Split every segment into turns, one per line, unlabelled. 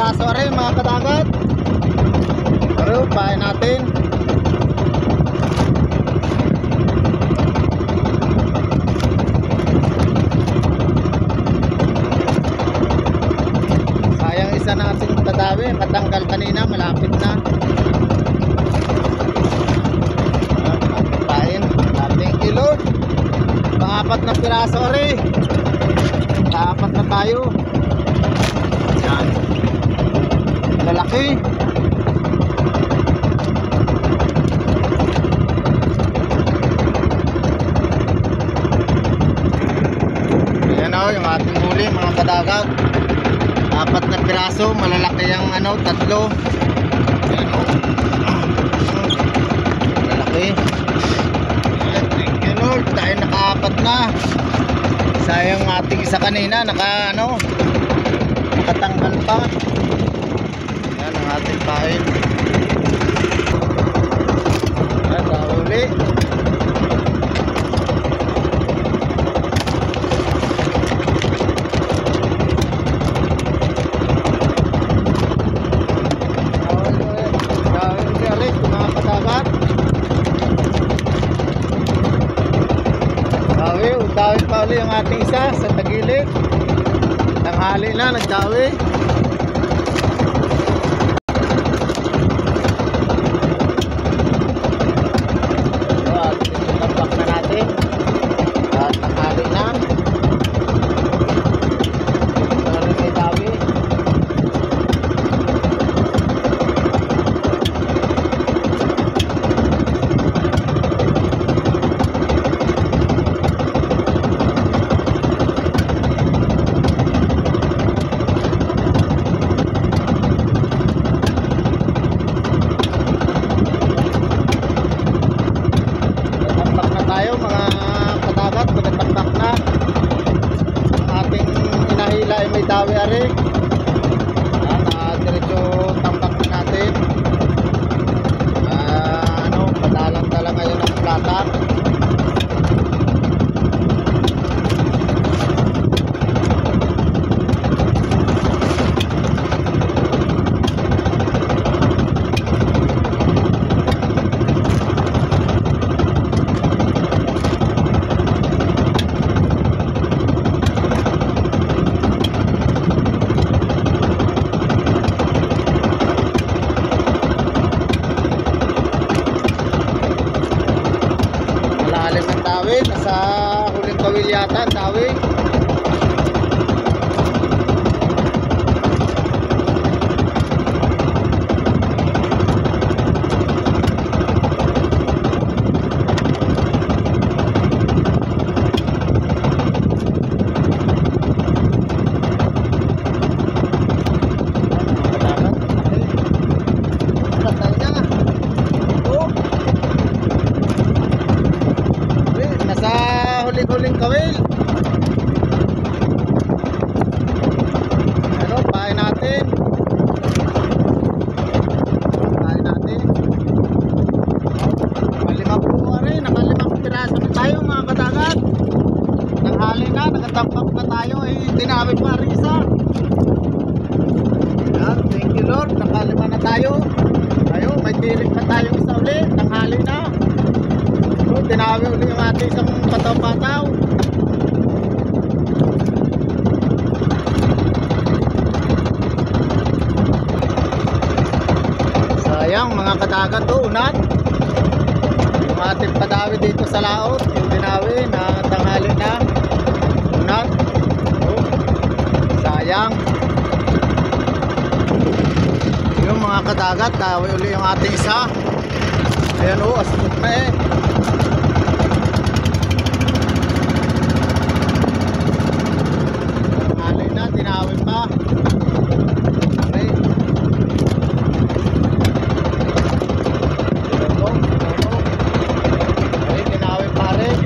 piraso rin mga kadagat. Pero pain natin. Sayang isa natin kadawi, katanggal kanina, malapit na. Pain, dating kilo. Pang-apat na piraso rin. Pang-apat na tayo. Yan. Lalaki. Ayan o, yung ating huli mga kadagat. Apat na piraso, malalaki ang ano, tatlo. Ayan o. Malalaki. Ayan, thank you Lord. Dahil nakaapat na. Sayang ating isa kanina, nakatanggal pa. Yan ang ating pain. Yan, nahuli. Nagdawi pa ulit yung ating isa sa tagilid. Tanghali na, nagdawi. So, ating tapak na natin. At tanghali na. Ano may dawi? May dawi ari. Diretso tambak na natin. Padalang-dala ngayon ang plata. Nasa huling kawil yata, dawi. Huling kawil. Ano, pain natin. Pain natin. Malimang buwa rin. Nakalimang piraso na tayo mga kadagat. Nanghali na, nagatapak na tayo. Dinami pa rin isa. Yan, thank you Lord. Nakalima na tayo. Ayun, may tirik pa tayo isa ulit. Nanghali na. Tinawi ulit yung ating isang pataw-pataw. Sayang mga kadagat to, unat. Yung ating padawi dito sa laot, yung tinawi na tanghali na. Unat. Sayang. Yung mga kadagat, tawi ulit yung ating isa. Ayan o, astok na eh. Tinawin pa. Okay. Okay, tinawin pa rin.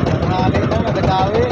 Tanghali na, nagdawi.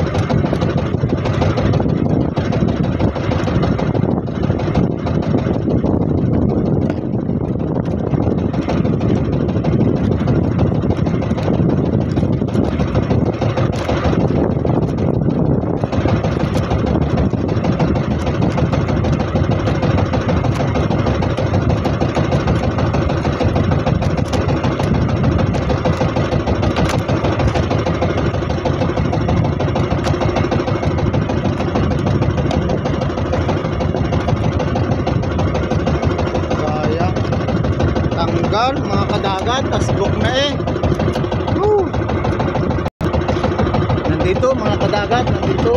na eh. Woo! Nandito mga kadagat, nandito.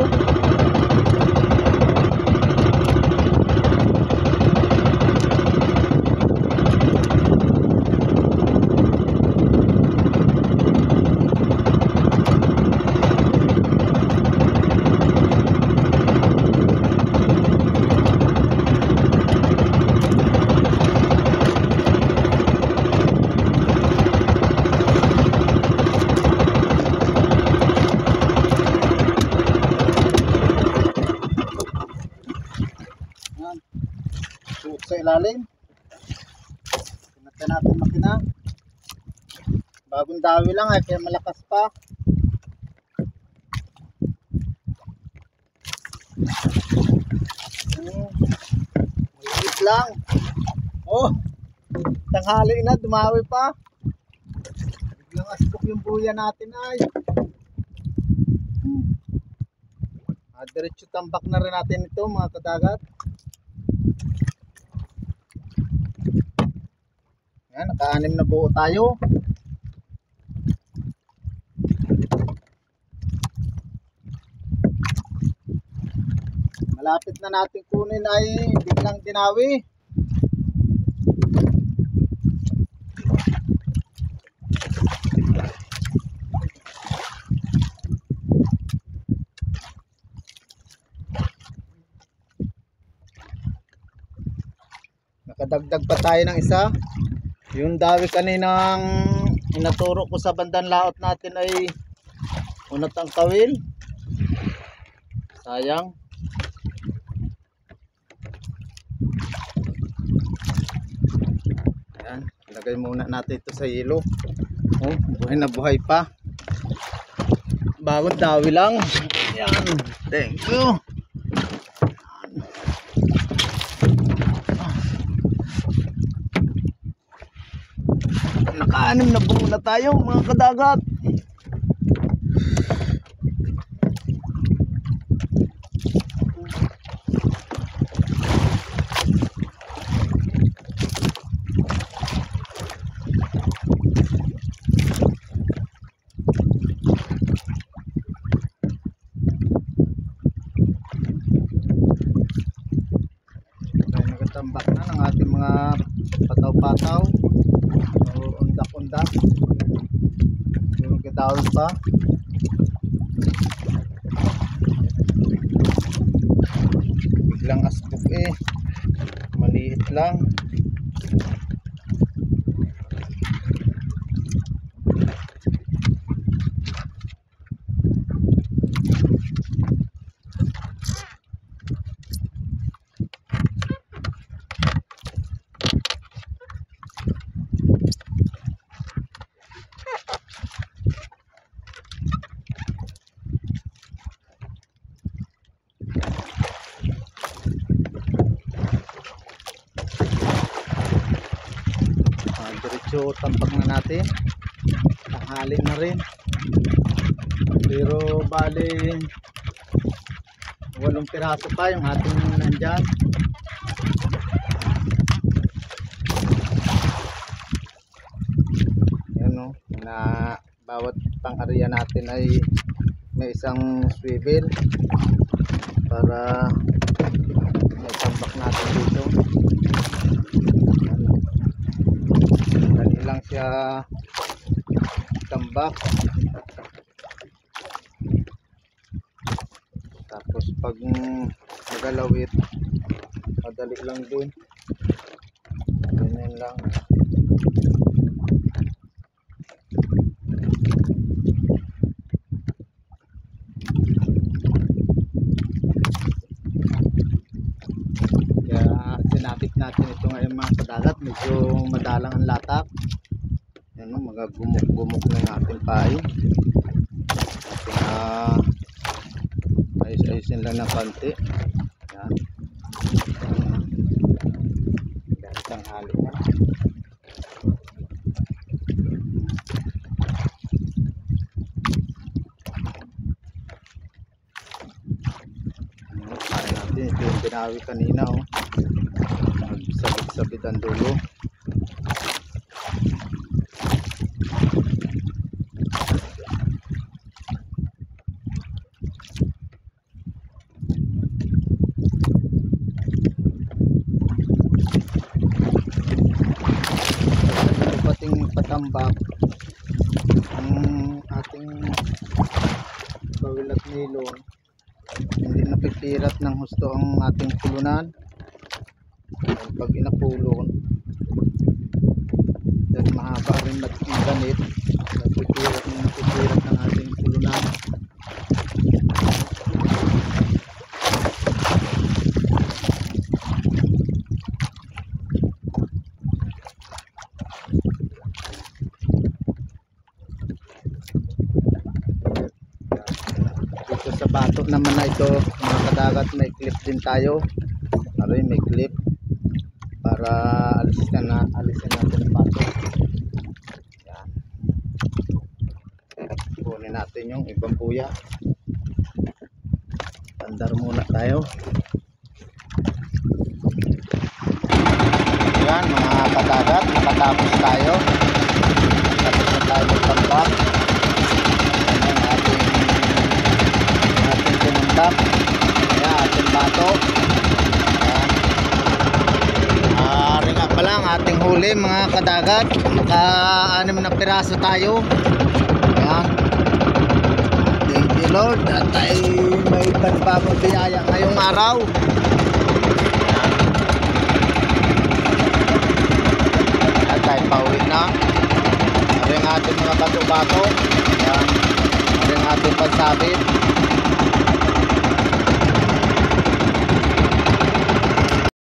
Suot sa ilalim. Pinatay natin makina. Bagong dawi lang ay kaya malakas pa. Maliit lang. Oh, tanghali na, dumawi pa. Biglang asbok yung buya natin ay. Diretso tambak na rin natin ito mga kadagat. Yan, naka-anim na buo tayo. Malapit na natin kunin ay biglang dinawi. Nakadagdag pa tayo ng isa. Yung dawi kaninang inaturo ko sa bandang laot natin ay unat ang kawil. Sayang. Ayan, lagay muna natin ito sa yelo. Oh, buhay na buhay pa. Bagong dawi lang. Ayan, thank you. Naka-anim na buo na tayo mga kadagat. Nagatambak na ng ating mga pataw-pataw. Undak-undak. Yung kitawin pa. Biglang asbok eh. Maliit lang. Diretso tampak na natin. Tanghali na rin. Pero bali 8 piraso pa yung ating nandyan. Yan o, na bawat pang-area natin ay may isang swivel para may tambak natin dito. Dali lang siya tambak. Tapos pag nagalawit, madali lang din. Ganyan lang. Kaya sinapit natin ito ngayon mga kadagat. Medyo madalang ang latak. Yan o, mga gumuk-gumuk na yung ating pain. Ayos-ayosin lang ng konti. Yan. Gantang hali na. Pain natin. Ito yung binawi kanina o. Nagsabit-sabit ang dulo. tambak ang ating bawil at nilon, hindi napipirat ng husto ang ating pulunan. Pag inapulon dahil mahaba rin ganit, napipirat ng ating pulunan. Dito sa bato naman na ito mga kadagat, may clip din tayo. Aray, may clip para alisin natin ang bato. Yan. Kunin natin yung ibang buya. Andar muna tayo. Yan mga kadagat, nakatapos tayo. Tapos na tayo magtambak. Yan ang ating tinambak. Yan, ating bato. Ring up pa lang ating huli mga kadagat. Naka-6 na piraso tayo. Yan. Thank you Lord at ay may panibagong biyaya ngayong araw. At tayo pauwi na. Ring ating mga bato-bato. Yan. Ring ating pagsabit.